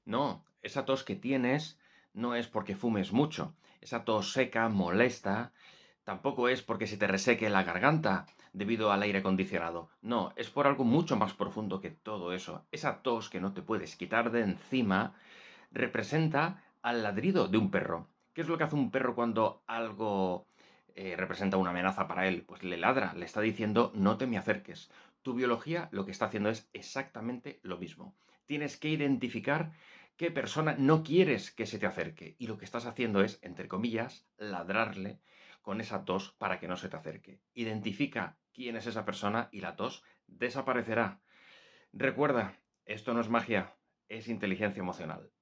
No, esa tos que tienes no es porque fumes mucho. Esa tos seca, molesta, tampoco es porque se te reseque la garganta debido al aire acondicionado. No, es por algo mucho más profundo que todo eso. Esa tos que no te puedes quitar de encima representa al ladrido de un perro. ¿Qué es lo que hace un perro cuando algo representa una amenaza para él? Pues le ladra, le está diciendo no te me acerques. Tu biología lo que está haciendo es exactamente lo mismo. Tienes que identificar qué persona no quieres que se te acerque y lo que estás haciendo es, entre comillas, ladrarle con esa tos para que no se te acerque. Identifica quién es esa persona y la tos desaparecerá. Recuerda, esto no es magia, es inteligencia emocional.